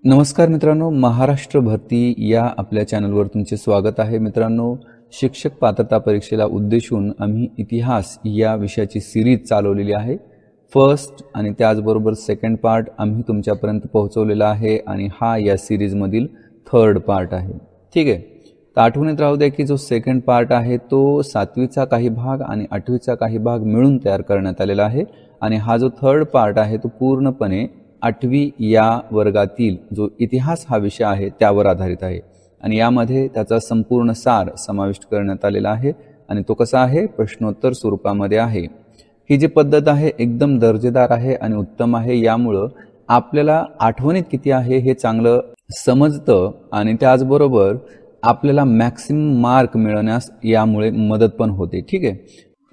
नमस्कार मित्रांनो, महाराष्ट्र भरती या आपल्या चॅनलवर तुमचे स्वागत आहे. मित्रांनो, शिक्षक पात्रता परीक्षेला उद्देशून आम्ही इतिहास या विषयाची सिरीज चालवलेली आहे. फर्स्ट आणि त्याचबरोबर सेकंड पार्ट आम्ही तुमच्यापर्यंत पोहोचवलेला आहे आणि हा या सिरीजमधील थर्ड पार्ट आहे. ठीक आहे, तर आठवणीत राहू द्या की जो सेकंड पार्ट आहे तो 7वीचा काही भाग आणि 8वीचा काही भाग मिळून तयार करण्यात आलेला आहे आणि हा जो थर्ड पार्ट आहे तो पूर्णपणे 8वी या वर्गातील जो इतिहास हा विषय आहे त्यावर आधारित आहे आणि यामध्ये त्याचा संपूर्ण सार समाविष्ट करण्यात आलेला आहे आणि तो कसा आहे, प्रश्नोत्तर स्वरूपामध्ये आहे. ही जी पद्धत आहे एकदम दर्जेदार आहे आणि उत्तम आहे. यामुळं आपल्याला आठवणीत किती आहे हे चांगलं समजतं आणि त्याचबरोबर आपल्याला मॅक्सिमम मार्क मिळवण्यास यामुळे मदत पण होते. ठीक आहे,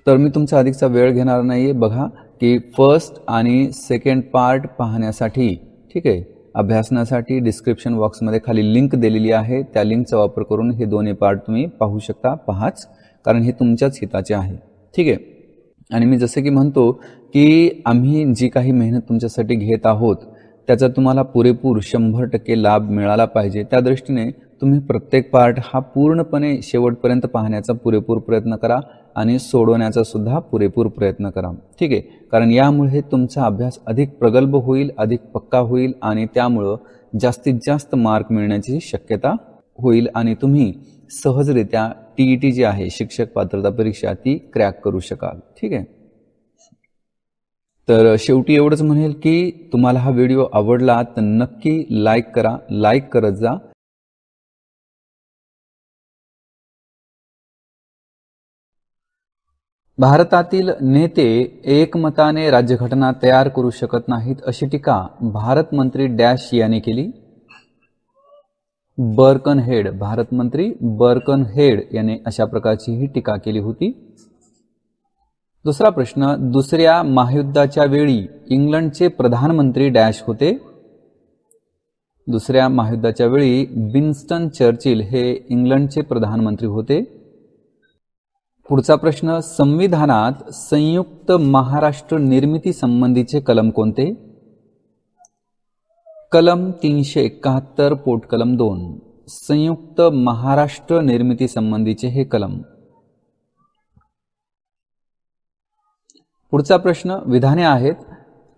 तर मी तुमचा अधिकचा वेळ घेणार नाही. बघा की फर्स्ट आणि सेकंड पार्ट पाहण्यासाठी, ठीक आहे, अभ्यासण्यासाठी डिस्क्रिप्शन बॉक्समध्ये खाली लिंक दिलेली आहे. त्या लिंकचा वापर करून हे दोन्ही पार्ट तुम्ही पाहू शकता. पहाच, कारण हे तुमच्याच हिताचे आहे. ठीक आहे, आणि मी जसे की म्हणतो की आम्ही जी काही मेहनत तुमच्यासाठी घेत आहोत त्याचा तुम्हाला पुरेपूर 100% लाभ मिळाला पाहिजे. त्या दृष्टीने तुम्ही प्रत्येक पार्ट हा पूर्णपणे शेवटपर्यंत पाहण्याचा पुरेपूर प्रयत्न करा आणि सोडवण्याचा सुद्धा पुरेपूर प्रयत्न करा. ठीक आहे, कारण यामुळे तुमचा अभ्यास अधिक प्रगल्भ होईल, अधिक पक्का होईल आणि त्यामुळं जास्तीत जास्त मार्क मिळण्याची शक्यता होईल आणि तुम्ही सहजरित्या TET जी आहे शिक्षक पात्रता परीक्षा ती क्रॅक करू शकाल. ठीक आहे, तर शेवटी एवढंच म्हणेल की तुम्हाला हा व्हिडिओ आवडला तर नक्की लाईक करा, लाईक करत जा. भारतातील नेते एकमताने राज्यघटना तयार करू शकत नाहीत अशी टीका भारत मंत्री डॅश याने केली. बर्कनहेड, भारत मंत्री बर्कनहेड याने अशा प्रकारची ही टीका केली होती. दुसरा प्रश्न, दुसऱ्या महायुद्धाच्या वेळी इंग्लंडचे प्रधानमंत्री डॅश होते. दुसऱ्या महायुद्धाच्या वेळी विन्स्टन चर्चिल हे इंग्लंडचे प्रधानमंत्री होते. पुढचा प्रश्न, संविधानात संयुक्त महाराष्ट्र निर्मिती संबंधीचे कलम कोणते? कलम 371 पोटकलम 2, संयुक्त महाराष्ट्र निर्मिती संबंधीचे हे कलम. पुढचा प्रश्न, विधाने आहेत.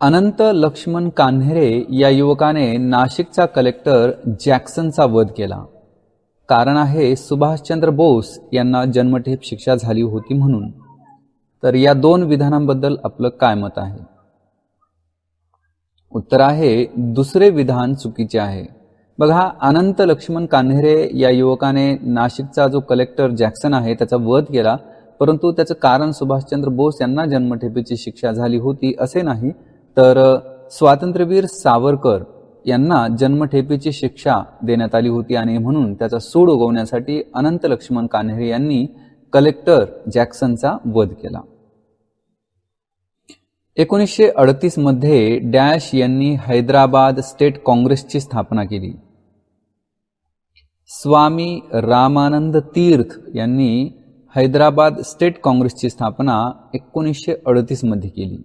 अनंत लक्ष्मण कान्हेरे या युवकाने नाशिकचा कलेक्टर जॅक्सनचा वध केला. कारण आहे सुभाषचंद्र बोस यांना जन्मठेप शिक्षा झाली होती म्हणून. तर या दोन विधानांबद्दल आपलं काय मत आहे? उत्तर आहे दुसरे विधान चुकीचे आहे. बघा, अनंत लक्ष्मण कान्हेरे या युवकाने नाशिकचा जो कलेक्टर जॅक्सन आहे त्याचा वध केला, परंतु त्याचं कारण सुभाषचंद्र बोस यांना जन्मठेपेची शिक्षा झाली होती असे नाही, तर स्वातंत्र्यवीर सावरकर यांना जन्मठेपेची शिक्षा देण्यात आली होती आणि म्हणून त्याचा सूड उगवण्यासाठी अनंत लक्ष्मण कान्हेरे यांनी कलेक्टर जॅक्सनचा वध केला. 1938 मध्ये डॅश यांनी हैदराबाद स्टेट काँग्रेसची स्थापना केली. स्वामी रामानंद तीर्थ यांनी हैदराबाद स्टेट काँग्रेसची स्थापना 1938 मध्ये केली.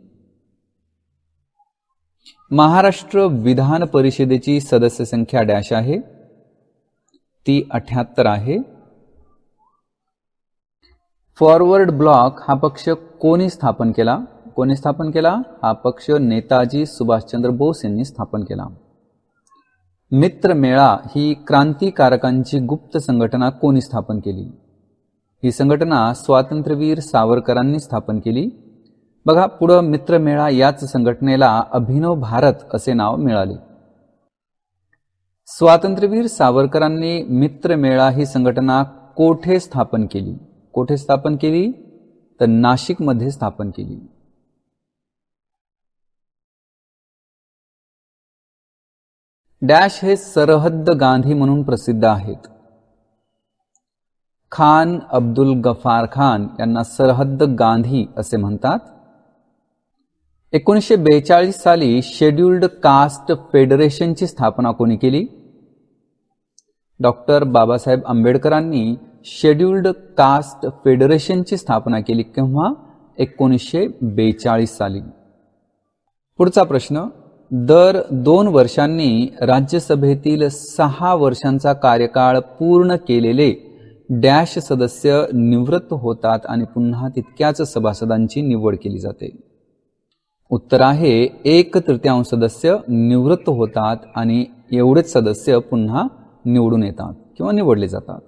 महाराष्ट्र विधान परिषदेची सदस्य संख्या डॅश आहे, ती 78 आहे. फॉरवर्ड ब्लॉक हा पक्ष कोणी स्थापन केला? कोणी स्थापन केला? हा पक्ष नेताजी सुभाषचंद्र बोस यांनी स्थापन केला. मित्रमेळा ही क्रांतिकारकांची गुप्त संघटना कोणी स्थापन केली? ही संघटना स्वातंत्र्यवीर सावरकरांनी स्थापन केली. बघा, पुढं मित्रमेळा याच संघटनेला अभिनव भारत असे नाव मिळाले. स्वातंत्र्यवीर सावरकरांनी मित्रमेळा ही संघटना कोठे स्थापन केली? कोठे स्थापन केली? तर नाशिकमध्ये स्थापन केली. डॅश हे सरहद्द गांधी म्हणून प्रसिद्ध आहेत. खान अब्दुल गफार खान यांना सरहद्द गांधी असे म्हणतात. 1942 साली शेड्युल्ड कास्ट फेडरेशनची स्थापना कोणी केली? डॉक्टर बाबासाहेब आंबेडकरांनी शेड्युल्ड कास्ट फेडरेशनची स्थापना केली. केव्हा? 1942 साली. पुढचा प्रश्न, दर 2 वर्षांनी राज्यसभेतील 6 वर्षांचा कार्यकाळ पूर्ण केलेले डॅश सदस्य निवृत्त होतात आणि पुन्हा तितक्याच सभासदांची निवड केली जाते. उत्तर आहे 1/3 सदस्य निवृत्त होतात आणि एवढेच सदस्य पुन्हा निवडून येतात किंवा निवडले जातात.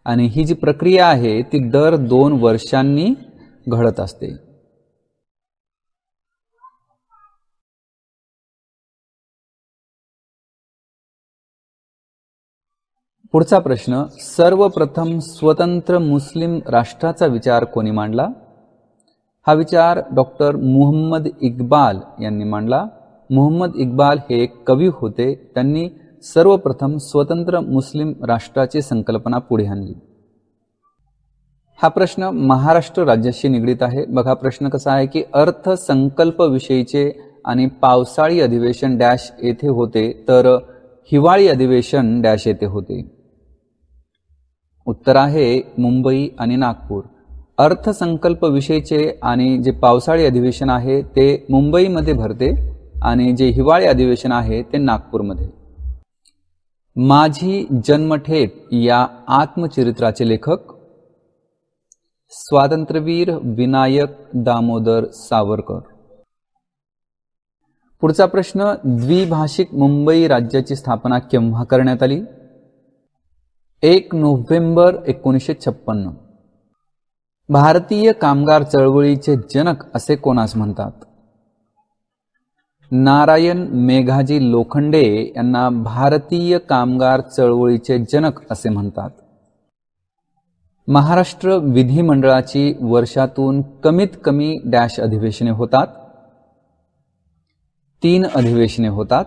आणि ही जी प्रक्रिया आहे ती दर 2 वर्षांनी घडत असते. पुढचा प्रश्न, सर्वप्रथम स्वतंत्र मुस्लिम राष्ट्राचा विचार कोणी मांडला? हा विचार डॉक्टर मुहम्मद इक्बाल यांनी मांडला. मुहम्मद इक्बाल हे एक कवी होते. त्यांनी सर्वप्रथम स्वतंत्र मुस्लिम राष्ट्राची संकल्पना पुढे आणली. हा प्रश्न महाराष्ट्र राज्याशी निगडीत आहे. बघा प्रश्न कसा आहे की अर्थसंकल्प विषयीचे आणि पावसाळी अधिवेशन डॅश येथे होते तर हिवाळी अधिवेशन डॅश येथे होते. उत्तर आहे मुंबई आणि नागपूर. अर्थसंकल्प विषयीचे आणि जे पावसाळी अधिवेशन आहे ते मुंबईमध्ये भरते आणि जे हिवाळी अधिवेशन आहे ते नागपूरमध्ये. माझी जन्मठेप या आत्मचरित्राचे लेखक स्वातंत्र्यवीर विनायक दामोदर सावरकर. पुढचा प्रश्न, द्विभाषिक मुंबई राज्याची स्थापना केव्हा करण्यात आली? 1 नोव्हेंबर 1956. भारतीय कामगार चळवळीचे जनक असे कोणास म्हणतात? नारायण मेघाजी लोखंडे यांना भारतीय कामगार चळवळीचे जनक असे म्हणतात. महाराष्ट्र विधिमंडळाची वर्षातून कमीत कमी डॅश अधिवेशने होतात? 3 अधिवेशने होतात.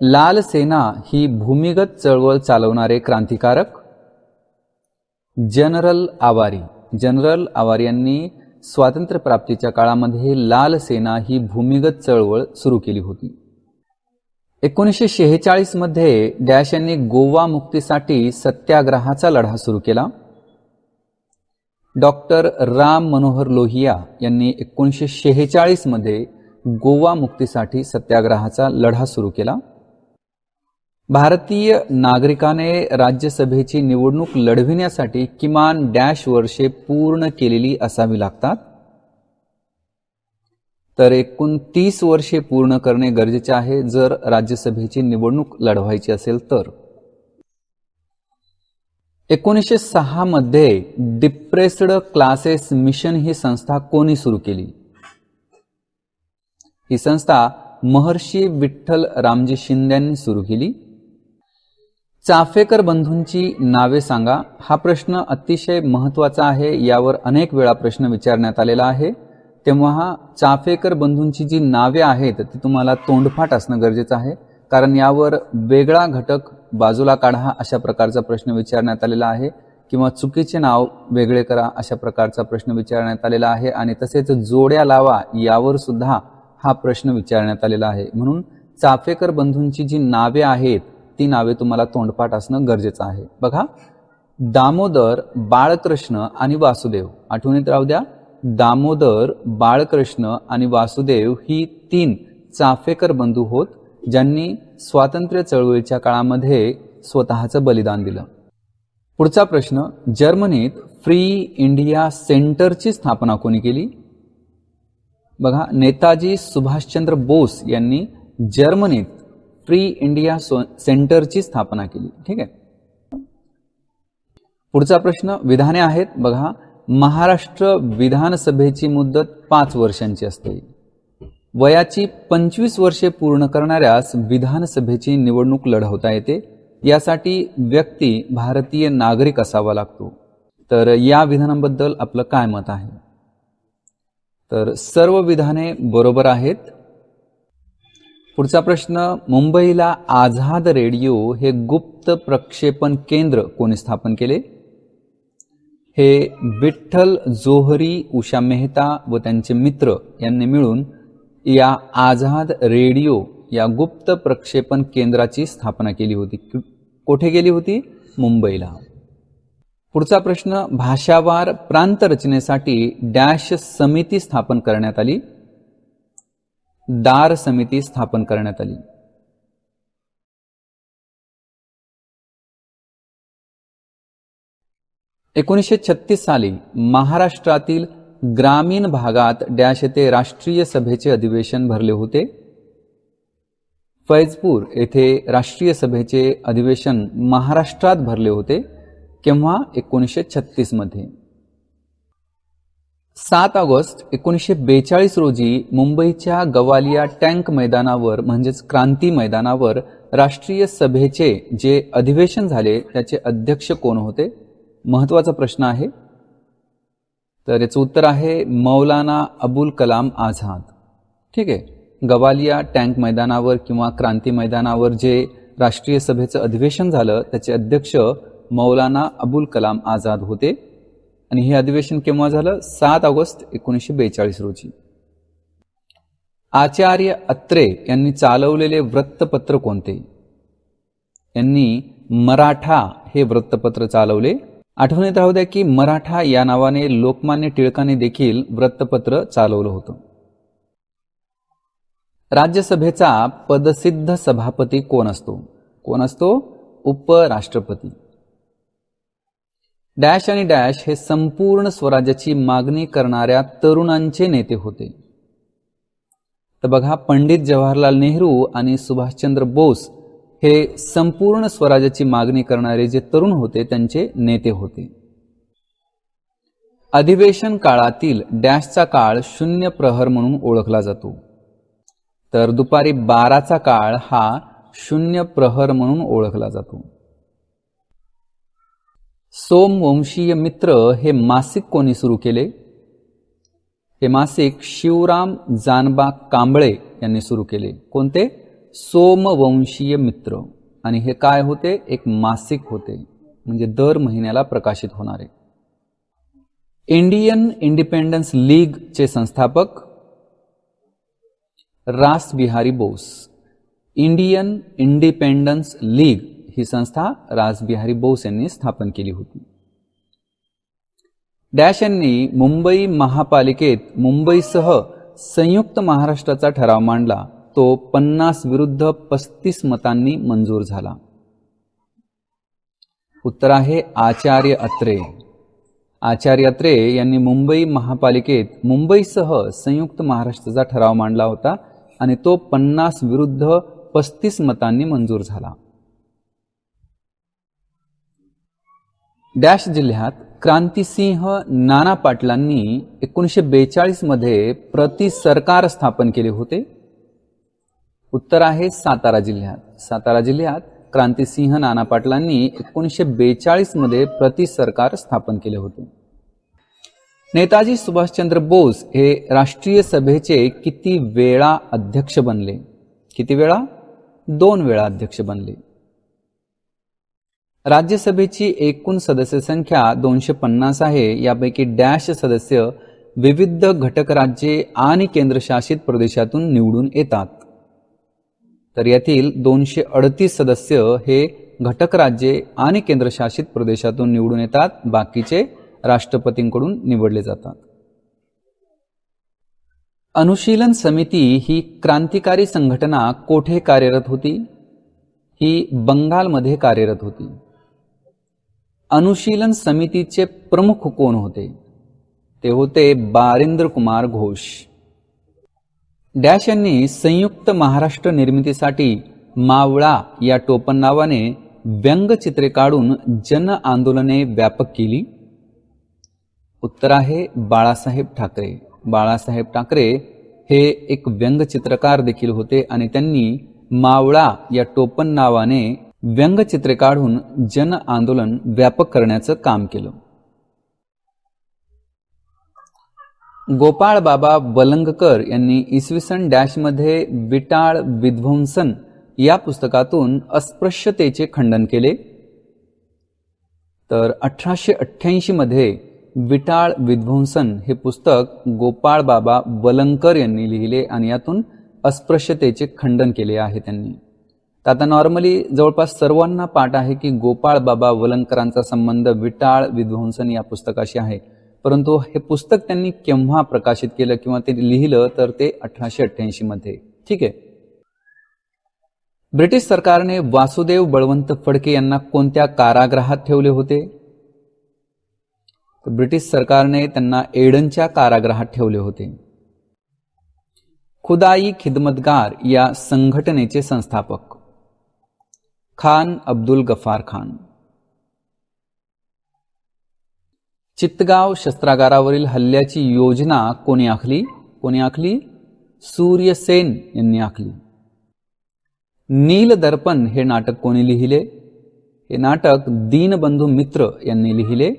लाल सेना ही भूमिगत चळवळ चालवणारे क्रांतिकारक? जनरल आवारी. जनरल आवारी यांनी स्वातंत्र्य प्राप्तीच्या काळामध्ये लाल सेना ही भूमिगत चळवळ सुरू केली होती. 1946 मध्ये डॅश यांनी गोवा मुक्तीसाठी सत्याग्रहाचा लढा सुरू केला. डॉक्टर राम मनोहर लोहिया यांनी 1946 मध्ये गोवा मुक्तीसाठी सत्याग्रहाचा लढा सुरू केला. भारतीय नागरिकाने राज्यसभेची निवडणूक लढविण्यासाठी किमान डॅश वर्षे पूर्ण केलेली असावी लागतात? तर एकूण 30 वर्षे पूर्ण करणे गरजेचे आहे जर राज्यसभेची निवडणूक लढवायची असेल तर. 1906 मध्ये डिप्रेस्ड क्लासेस मिशन ही संस्था कोणी सुरू केली? ही संस्था महर्षी विठ्ठल रामजी शिंदे यांनी सुरू केली. चाफेकर बंधूंची नावे सांगा. हा प्रश्न अतिशय महत्त्वाचा आहे. यावर अनेक वेळा प्रश्न विचारण्यात आलेला आहे. तेव्हा चाफेकर बंधूंची जी नावे आहेत ती तुम्हाला तोंडपाठ असणं गरजेचं आहे, कारण यावर वेगळा घटक बाजूला काढा अशा प्रकारचा प्रश्न विचारण्यात आलेला आहे किंवा चुकीचे नाव वेगळे करा अशा प्रकारचा प्रश्न विचारण्यात आलेला आहे. आणि तसेच जोड्या लावा यावर सुद्धा हा प्रश्न विचारण्यात आलेला आहे. म्हणून चाफेकर बंधूंची जी नावे आहेत ती नावे तुम्हाला तोंडपाठ असणं गरजेचं आहे. बघा, दामोदर, बाळकृष्ण आणि वासुदेव. आठवणीत राहू द्या, दामोदर, बाळकृष्ण आणि वासुदेव ही 3 चाफेकर बंधू होत ज्यांनी स्वातंत्र्य चळवळीच्या काळामध्ये स्वतःचं बलिदान दिलं. पुढचा प्रश्न, जर्मनीत फ्री इंडिया सेंटरची स्थापना कोणी केली? बघा, नेताजी सुभाषचंद्र बोस यांनी जर्मनीत फ्री इंडिया सेंटरची स्थापना केली. ठीक आहे. पुढचा प्रश्न, विधाने आहेत. बघा, महाराष्ट्र विधानसभेची मुदत 5 वर्षांची असते. वयाची 25 वर्षे पूर्ण करणाऱ्यास विधानसभेची निवडणूक लढवता येते. यासाठी व्यक्ती भारतीय नागरिक असावा लागतो. तर या विधानाबद्दल आपलं काय मत आहे? तर सर्व विधाने बरोबर आहेत. पुढचा प्रश्न, मुंबईला आझाद रेडिओ हे गुप्त प्रक्षेपण केंद्र कोणी स्थापन केले? हे विठ्ठल जोहरी, उषा मेहता व त्यांचे मित्र यांनी मिळून या आझाद रेडिओ या गुप्त प्रक्षेपण केंद्राची स्थापना केली होती. कोठे केली होती? मुंबईला. पुढचा प्रश्न, भाषावार प्रांत रचनेसाठी डॅश समिती स्थापन करण्यात आली. दार समिती स्थापन करण्यात आली. .1936 साली महाराष्ट्रातील ग्रामीण भागात डॅश येथे राष्ट्रीय सभेचे अधिवेशन भरले होते. फैजपूर येथे राष्ट्रीय सभेचे अधिवेशन महाराष्ट्रात भरले होते. केव्हा? 1936 मध्ये. 7 ऑगस्ट 1942 रोजी मुंबईच्या गवालिया टँक मैदानावर म्हणजेच क्रांती मैदानावर राष्ट्रीय सभेचे जे अधिवेशन झाले त्याचे अध्यक्ष कोण होते? महत्वाचा प्रश्न आहे. तर याचं उत्तर आहे मौलाना अबुल कलाम आझाद. ठीक आहे. गवालिया टँक मैदानावर किंवा क्रांती मैदानावर जे राष्ट्रीय सभेचं अधिवेशन झालं त्याचे अध्यक्ष मौलाना अबुल कलाम आझाद होते. आणि हे अधिवेशन केव्हा झालं? 7 ऑगस्ट 1942 रोजी. आचार्य अत्रे यांनी चालवलेले वृत्तपत्र कोणते? यांनी मराठा हे वृत्तपत्र चालवले. आठवणीत राहू द्या की मराठा या नावाने लोकमान्य टिळकांनी देखील वृत्तपत्र चालवलं होतं. राज्यसभेचा पदसिद्ध सभापती कोण असतो? कोण असतो? उपराष्ट्रपती. डॅश आणि डॅश हे संपूर्ण स्वराज्याची मागणी करणाऱ्या तरुणांचे नेते होते. तर बघा, पंडित जवाहरलाल नेहरू आणि सुभाषचंद्र बोस हे संपूर्ण स्वराज्याची मागणी करणारे जे तरुण होते त्यांचे नेते होते. अधिवेशन काळातील डॅशचा काळ शून्य प्रहर म्हणून ओळखला जातो. तर दुपारी 12चा काळ हा शून्य प्रहर म्हणून ओळखला जातो. सोमवंशीय मित्र हे मासिक कोणी सुरू केले? हे मासिक शिवराम जानबा कांबळे यांनी सुरू केले. कोणते? सोमवंशीय मित्र. आणि हे काय होते? एक मासिक होते, म्हणजे दर महिन्याला प्रकाशित होणारे. इंडियन इंडिपेंडन्स लीग चे संस्थापक Ras Bihari Bose. Indian independence league ही संस्था रास बिहारी बोस यांनी स्थापन केली होती. डॅश यांनी मुंबई महापालिकेत मुंबईसह संयुक्त महाराष्ट्राचा ठराव मांडला. तो 50 विरुद्ध 35 मतांनी मंजूर झाला. उत्तर आहे आचार्य अत्रे. आचार्य अत्रे यांनी मुंबई महापालिकेत मुंबईसह संयुक्त महाराष्ट्राचा ठराव मांडला होता आणि तो 50 विरुद्ध 35 मतांनी मंजूर झाला. डॅश जिल्ह्यात क्रांतिसिंह नाना पाटलांनी 1942 मध्ये प्रति सरकार स्थापन केले होते. उत्तर आहे सातारा जिल्ह्यात. सातारा जिल्ह्यात क्रांतिसिंह नाना पाटलांनी 1942 मध्ये प्रति सरकार स्थापन केले होते. नेताजी सुभाषचंद्र बोस हे राष्ट्रीय सभेचे किती वेळा अध्यक्ष बनले? किती वेळा? 2 वेळा अध्यक्ष बनले. राज्यसभेची एकूण सदस्य संख्या 250 आहे. यापैकी डॅश सदस्य विविध घटक राज्ये आणि केंद्रशासित प्रदेशातून निवडून येतात. तर यातील 238 सदस्य हे घटक राज्ये आणि केंद्रशासित प्रदेशातून निवडून येतात. बाकीचे राष्ट्रपतींकडून निवडले जातात. अनुशीलन समिती ही क्रांतिकारी संघटना कोठे कार्यरत होती? ही बंगालमध्ये कार्यरत होती. अनुशीलन समितीचे प्रमुख कोण होते? ते होते बारिंद्र कुमार घोष. डॅश यांनी संयुक्त महाराष्ट्र निर्मितीसाठी मावळा या टोपण नावाने व्यंगचित्रे काढून जन आंदोलने व्यापक केली. उत्तर आहे बाळासाहेब ठाकरे. बाळासाहेब ठाकरे हे एक व्यंगचित्रकार देखील होते आणि त्यांनी मावळा या टोपण नावाने व्यंगचित्रे काढून जन आंदोलन व्यापक करण्याचं काम केलं. गोपाळ बाबा वलंगकर यांनी इसवी डॅश मध्ये विटाळ विध्वंसन या पुस्तकातून अस्पृश्यतेचे खंडन केले. तर 1888 मध्ये विटाळ विध्वंसन हे पुस्तक गोपाळ बाबा वलंगकर यांनी लिहिले आणि यातून अस्पृश्यतेचे खंडन केले आहे त्यांनी. तर आता नॉर्मली जवळपास सर्वांना पाठ आहे की गोपाळ बाबा वलंगकरांचा संबंध विटाळ विध्वंसन या पुस्तकाशी आहे. परंतु हे पुस्तक त्यांनी केव्हा प्रकाशित केलं किंवा ते लिहिलं तर ते 1888 मध्ये. ठीक आहे. ब्रिटिश सरकारने वासुदेव बळवंत फडके यांना कोणत्या कारागृहात ठेवले होते? तर ब्रिटिश सरकारने त्यांना एडनच्या कारागृहात ठेवले होते. खुदाई खिदमतगार या संघटनेचे संस्थापक खान अब्दुल गफार खान. चित्तगाव शस्त्रागारावरील हल्ल्याची योजना कोणी आखली? सूर्यसेन यांनी आखली. नील दर्पण हे नाटक कोणी लिहिले? हे नाटक दीनबंधू मित्र यांनी लिहिले.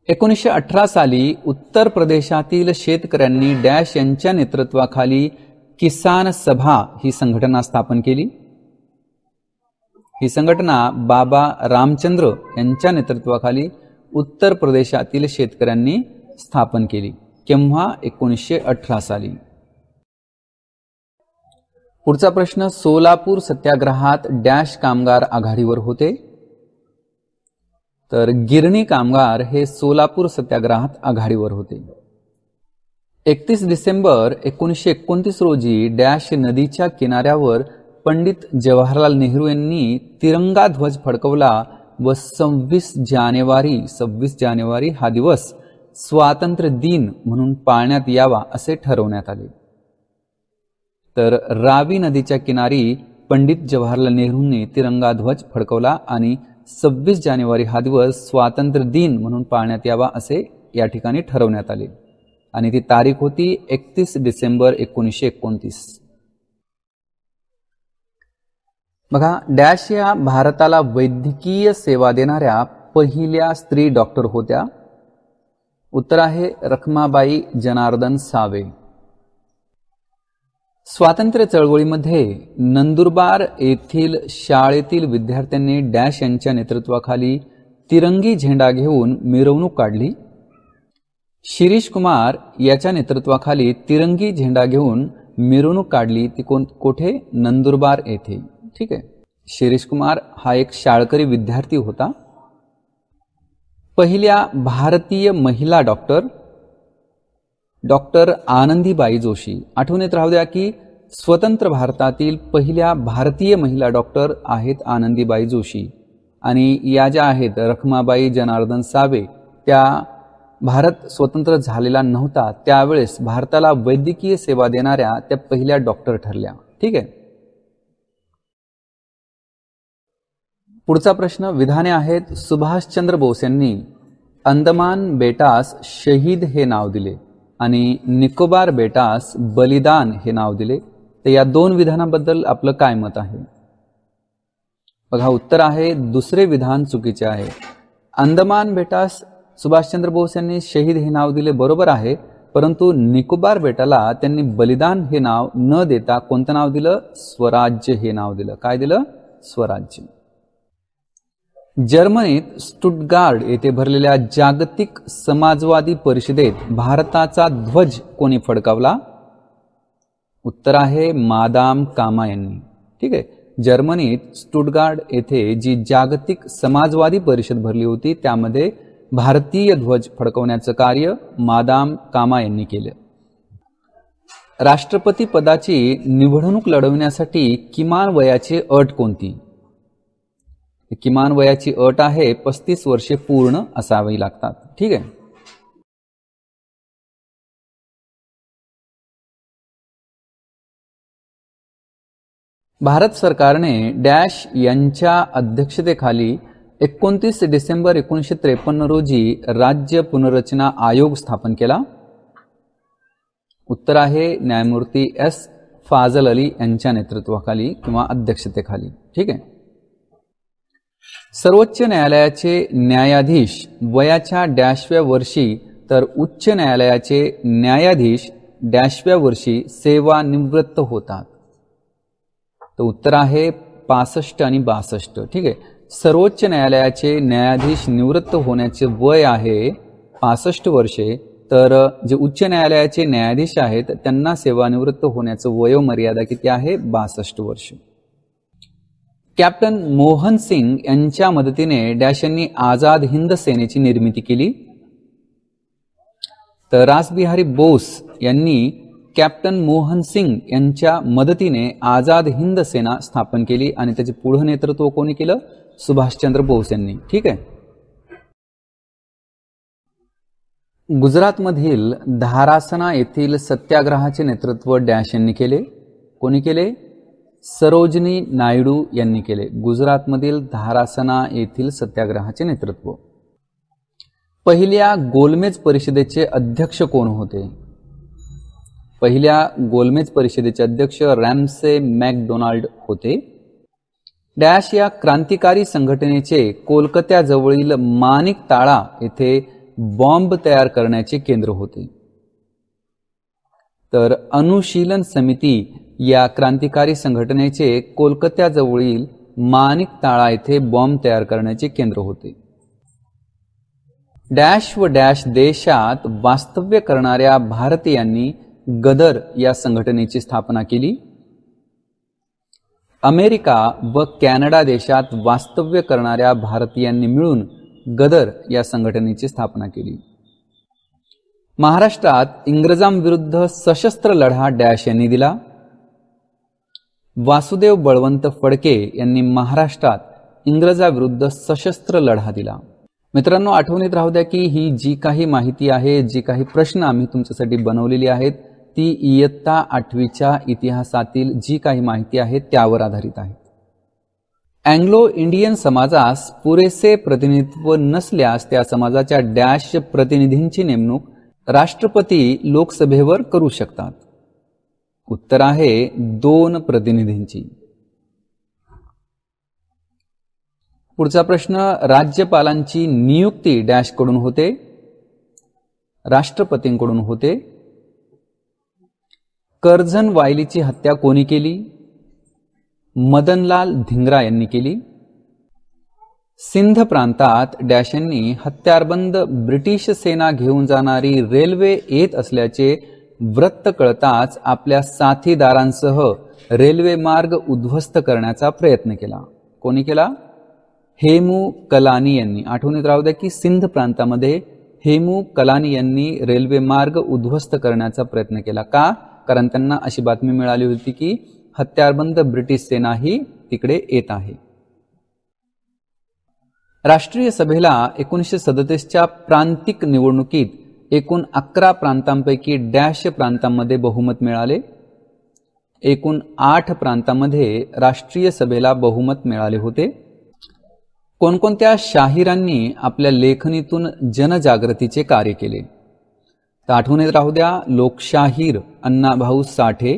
1918 साली उत्तर प्रदेशातील शेतकऱ्यांनी डॅश यांच्या नेतृत्वाखाली किसान सभा ही संघटना स्थापन केली. ही संघटना बाबा रामचंद्र यांच्या नेतृत्वाखाली उत्तर प्रदेशातील शेतकऱ्यांनी स्थापन केली. केव्हा? 1918 साली. पुढचा प्रश्न, सोलापूर सत्याग्रहात डॅश कामगार आघाडीवर होते? तर गिरणी कामगार हे सोलापूर सत्याग्रहात आघाडीवर होते. 31 डिसेंबर 1929 रोजी डॅश नदीच्या किनाऱ्यावर पंडित जवाहरलाल नेहरू यांनी तिरंगा ध्वज फडकवला व 26 जानेवारी हा दिवस स्वातंत्र्य दिन म्हणून पाळण्यात यावा असे ठरवण्यात आले. तर रावी नदीच्या किनारी पंडित जवाहरलाल नेहरूंनी तिरंगा ध्वज फडकवला आणि 26 जानेवारी हा दिवस स्वातंत्र्य दिन म्हणून पाळण्यात यावा असे या ठिकाणी ठरवण्यात आले आणि ती तारीख होती 31 डिसेंबर 1929. बघा, डॅश या भारताला वैद्यकीय सेवा देणाऱ्या पहिल्या स्त्री डॉक्टर होत्या. उत्तर आहे रखमाबाई जनार्दन सावे. स्वातंत्र्य चळवळीमध्ये नंदुरबार येथील शाळेतील विद्यार्थ्यांनी डॅश यांच्या नेतृत्वाखाली तिरंगी झेंडा घेऊन मिरवणूक काढली. शिरीष कुमार याच्या नेतृत्वाखाली तिरंगी झेंडा घेऊन मिरवणूक काढली. ती कोठे? नंदुरबार येथे. ठीक आहे. शिरीष कुमार हा एक शाळकरी विद्यार्थी होता. पहिल्या भारतीय महिला डॉक्टर आनंदीबाई जोशी. आठवणीत राहू द्या की स्वतंत्र भारतातील पहिल्या भारतीय महिला डॉक्टर आहेत आनंदीबाई जोशी आणि या ज्या आहेत रखमाबाई जनार्दन सावे, त्या भारत स्वतंत्र झालेला नव्हता त्यावेळेस भारताला वैद्यकीय सेवा देणाऱ्या त्या पहिल्या डॉक्टर ठरल्या. ठीक आहे. पुढचा प्रश्न, विधाने आहेत. सुभाषचंद्र बोस यांनी अंदमान बेटास शहीद हे नाव दिले आणि निकोबार बेटास बलिदान हे नाव दिले. तर या दोन विधानाबद्दल आपलं काय मत आहे? बघा, उत्तर आहे दुसरे विधान चुकीचे आहे. अंदमान बेटास सुभाषचंद्र बोस यांनी शहीद हे नाव दिले, बरोबर आहे, परंतु निकोबार बेटाला त्यांनी बलिदान हे नाव न देता कोणतं नाव दिलं? स्वराज्य हे नाव दिलं. काय दिलं? स्वराज्य. जर्मनीत स्टुटगार्ड येथे भरलेल्या जागतिक समाजवादी परिषदेत भारताचा ध्वज कोणी फडकावला? उत्तर आहे मादाम कामा यांनी. ठीक आहे. जर्मनीत स्टुटगार्ड येथे जी जागतिक समाजवादी परिषद भरली होती त्यामध्ये भारतीय ध्वज फडकवण्याचं कार्य मादाम कामा यांनी केलं. राष्ट्रपती पदाची निवडणूक लढवण्यासाठी किमान वयाची अट कोणती? किमान वयाची अट आहे 35 वर्षे पूर्ण असावी लागतात. ठीक आहे. भारत सरकारने डॅश यांच्या अध्यक्षतेखाली 29 डिसेंबर 1953 रोजी राज्य पुनर्रचना आयोग स्थापन केला. उत्तर आहे न्यायमूर्ती एस फाजल अली यांच्या नेतृत्वाखाली किंवा अध्यक्षतेखाली. ठीक आहे. सर्वोच्च न्यायालयाचे न्यायाधीश वयाच्या डॅशव्या वर्षी तर उच्च न्यायालयाचे न्यायाधीश डॅशव्या वर्षी सेवानिवृत्त होतात. तर उत्तर आहे 65 आणि 62. ठीक आहे. सर्वोच्च न्यायालयाचे न्यायाधीश निवृत्त होण्याचे वय आहे 65 वर्षे, तर जे उच्च न्यायालयाचे न्यायाधीश आहेत त्यांना सेवानिवृत्त होण्याचं वयोमर्यादा किती आहे? 62 वर्ष. कॅप्टन मोहन सिंग यांच्या मदतीने डॅश यांनी आझाद हिंद सेनेची निर्मिती केली. तर रासबिहारी बोस यांनी कॅप्टन मोहन सिंग यांच्या मदतीने आझाद हिंद सेना स्थापन केली आणि त्याचे पुढे नेतृत्व कोणी केलं? सुभाषचंद्र बोस यांनी. ठीक आहे. गुजरातमधील धारासना येथील सत्याग्रहाचे नेतृत्व डॅश यांनी केले. कोणी केले? सरोजिनी नायडू यांनी केले. गुजरातमधील धारासना येथील सत्याग्रहाचे नेतृत्व. पहिल्या गोलमेज परिषदेचे अध्यक्ष कोण होते? पहिल्या गोलमेज परिषदेचे अध्यक्ष रॅमसे मॅकडोनाल्ड होते. डॅश या क्रांतिकारी संघटनेचे कोलकात्याजवळील माणिकताळा येथे बॉम्ब तयार करण्याचे केंद्र होते. तर अनुशीलन समिती या क्रांतिकारी संघटनेचे कोलकात्याजवळील माणिकताळा येथे बॉम्ब तयार करण्याचे केंद्र होते. डॅश व डॅश देशात वास्तव्य करणाऱ्या भारतीयांनी गदर या संघटनेची स्थापना केली. अमेरिका व कॅनडा देशात वास्तव्य करणाऱ्या भारतीयांनी मिळून गदर या संघटनेची स्थापना केली. महाराष्ट्रात इंग्रजांविरुद्ध सशस्त्र लढा डॅश यांनी दिला. वासुदेव बळवंत फडके यांनी महाराष्ट्रात इंग्रजाविरुद्ध सशस्त्र लढा दिला. मित्रांनो, आठवणीत राहू द्या की ही जी काही माहिती आहे, जी काही प्रश्न आम्ही तुमच्यासाठी बनवलेली आहेत, ती इयत्ता 8वीच्या इतिहासातील जी काही माहिती आहे त्यावर आधारित आहे. अँग्लो इंडियन समाजास पुरेसे प्रतिनिधित्व नसल्यास त्या समाजाच्या डॅश प्रतिनिधींची नेमणूक राष्ट्रपती लोकसभेवर करू शकतात. उत्तर आहे 2 प्रतिनिधींची. पुढचा प्रश्न, राज्यपालांची नियुक्ती डॅश कडून होते? राष्ट्रपतींकडून होते. कर्झन वायलीची हत्या कोणी केली? मदनलाल धिंग्रा यांनी केली. सिंध प्रांतात डॅश यांनी हत्यारबंद ब्रिटिश सेना घेऊन जाणारी रेल्वे येत असल्याचे वृत्त कळताच आपल्या साथीदारांसह रेल्वे मार्ग उद्ध्वस्त करण्याचा प्रयत्न केला. कोणी केला? हेमू कलानी यांनी. आठवणीत राहू द्या की सिंध प्रांतामध्ये हेमू कलानी यांनी रेल्वे मार्ग उद्ध्वस्त करण्याचा प्रयत्न केला. का? कारण त्यांना अशी बातमी मिळाली होती की हत्यारबंद ब्रिटिश सेना ही तिकडे येत आहे. राष्ट्रीय सभेला 1937च्या प्रांतिक निवडणुकीत एकूण 11 प्रांतांपैकी डॅश प्रांतांमध्ये बहुमत मिळाले. एकूण 8 प्रांतांमध्ये राष्ट्रीय सभेला बहुमत मिळाले होते. कोणकोणत्या शाहिरांनी आपल्या लेखणीतून जनजागृतीचे कार्य केले? तर आठवणीत राहू द्या, लोकशाहीर अण्णाभाऊ साठे,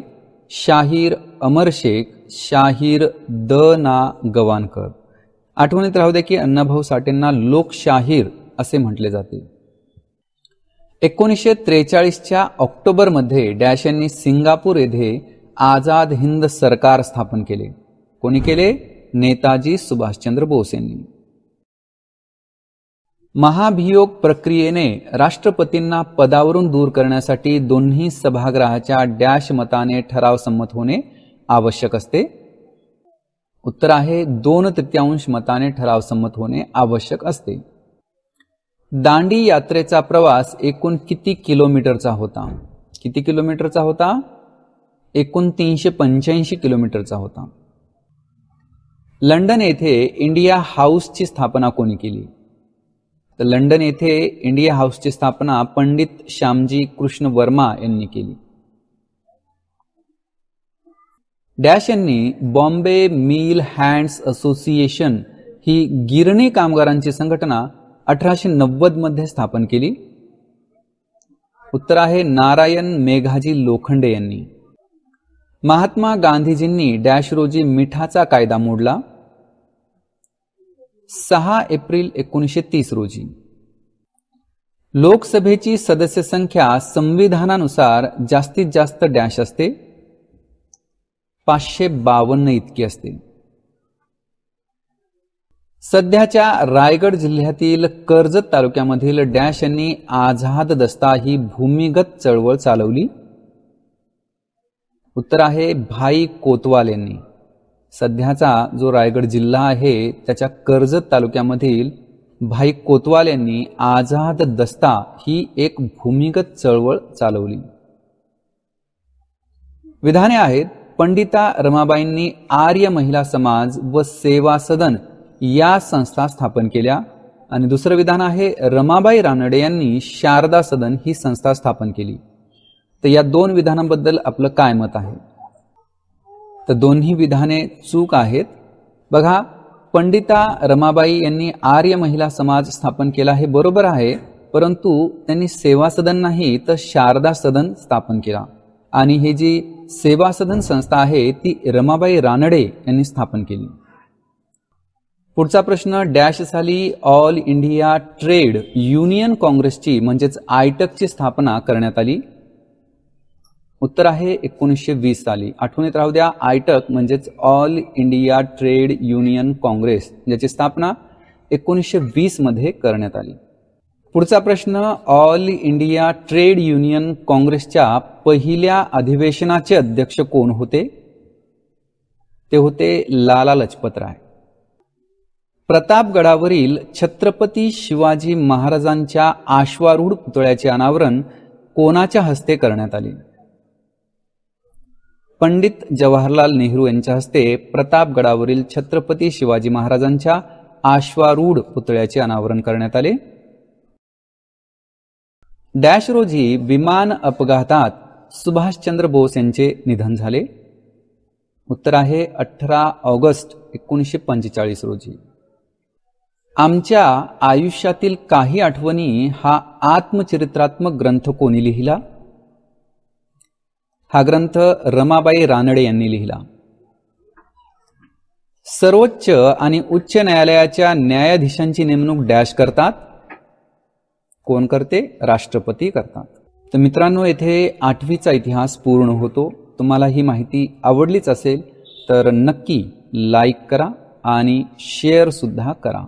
शाहीर अमर शेख, शाहीर द ना गवानकर. आठवणीत राहू द्या की अण्णाभाऊ साठेंना लोकशाहीर असे म्हटले जाते. 1943च्या ऑक्टोबरमध्ये डॅश यांनी सिंगापूर येथे आझाद हिंद सरकार स्थापन केले. कोणी केले? नेताजी सुभाषचंद्र बोस यांनी. महाभियोग प्रक्रियेने राष्ट्रपतींना पदावरून दूर करण्यासाठी दोन्ही सभागृहाच्या डॅश मताने ठराव संमत होणे आवश्यक असते. उत्तर आहे 2/3 मताने ठराव संमत होणे आवश्यक असते. दांडी यात्रेचा प्रवास एकूण किती किलोमीटरचा होता? किती किलोमीटरचा होता? एकूण 385 किलोमीटरचा होता. लंडन येथे इंडिया हाऊसची स्थापना कोणी केली? तर लंडन येथे इंडिया हाऊसची स्थापना पंडित श्यामजी कृष्ण वर्मा यांनी केली. डॅश यांनी बॉम्बे मिल हँड्स असोसिएशन ही गिरणी कामगारांची संघटना 1890 मध्ये स्थापन केली. उत्तर आहे नारायण मेघाजी लोखंडे यांनी. महात्मा गांधीजींनी डॅश रोजी मिठाचा कायदा मोडला? 6 एप्रिल 1930 रोजी. लोकसभेची सदस्य संख्या संविधानानुसार जास्तीत जास्त डॅश असते? 552 इतकी असते. सध्याच्या रायगड जिल्ह्यातील कर्जत तालुक्यामधील डॅश यांनी आझाद दस्ता ही भूमिगत चळवळ चालवली? उत्तर आहे भाई कोतवाल यांनी. सध्याचा जो रायगड जिल्हा आहे त्याच्या कर्जत तालुक्यामधील भाई कोतवाल यांनी आझाद दस्ता ही एक भूमिगत चळवळ चालवली. विधाने आहेत, पंडिता रमाबाईंनी आर्य महिला समाज व सेवा सदन या संस्था स्थापन केल्या. आणि दुसरं विधान आहे, रमाबाई रानडे यांनी शारदा सदन ही संस्था स्थापन केली. तर या दोन विधानांबद्दल आपलं काय मत आहे? तर दोन्ही विधाने चूक आहेत. बघा, पंडिता रमाबाई यांनी आर्य महिला समाज स्थापन केला हे बरोबर आहे, परंतु त्यांनी सेवा सदन नाही तर शारदा सदन स्थापन केला. आणि ही जी सेवा सदन संस्था आहे ती रमाबाई रानडे यांनी स्थापन केली. पुढचा प्रश्न, डॅश साली ऑल इंडिया ट्रेड युनियन काँग्रेसची म्हणजेच आयटकची स्थापना करण्यात आली? उत्तर आहे 1920 साली. आठवणीत राहू द्या, आयटक म्हणजेच all India trade union Congress, ज्याची स्थापना 1920 मध्ये करण्यात आली. पुढचा प्रश्न, ऑल इंडिया ट्रेड युनियन काँग्रेसच्या पहिल्या अधिवेशनाचे अध्यक्ष कोण होते? ते होते लाला लजपतराय. प्रतापगडावरील छत्रपती शिवाजी महाराजांच्या अश्वारूढ पुतळ्याचे अनावरण कोणाच्या हस्ते करण्यात आले? पंडित जवाहरलाल नेहरू यांच्या हस्ते प्रतापगडावरील छत्रपती शिवाजी महाराजांच्या अश्वारूढ पुतळ्याचे अनावरण करण्यात आले. डॅश रोजी विमान अपघातात सुभाषचंद्र बोस यांचे निधन झाले? उत्तर आहे 18 ऑगस्ट 1945 रोजी. आमच्या आयुष्यातील काही आठवणी हा आत्मचरित्रात्मक ग्रंथ कोणी लिहिला? हा ग्रंथ रमाबाई रानडे यांनी लिहिला. सर्वोच्च आणि उच्च न्यायालयाच्या न्यायाधीशांची नेमणूक डॅश करतात? कोण करते? राष्ट्रपती करतात. तर मित्रांनो, येथे 8वीचा इतिहास पूर्ण होतो. तुम्हाला ही माहिती आवडलीच असेल तर नक्की लाईक करा आणि शेअर सुद्धा करा.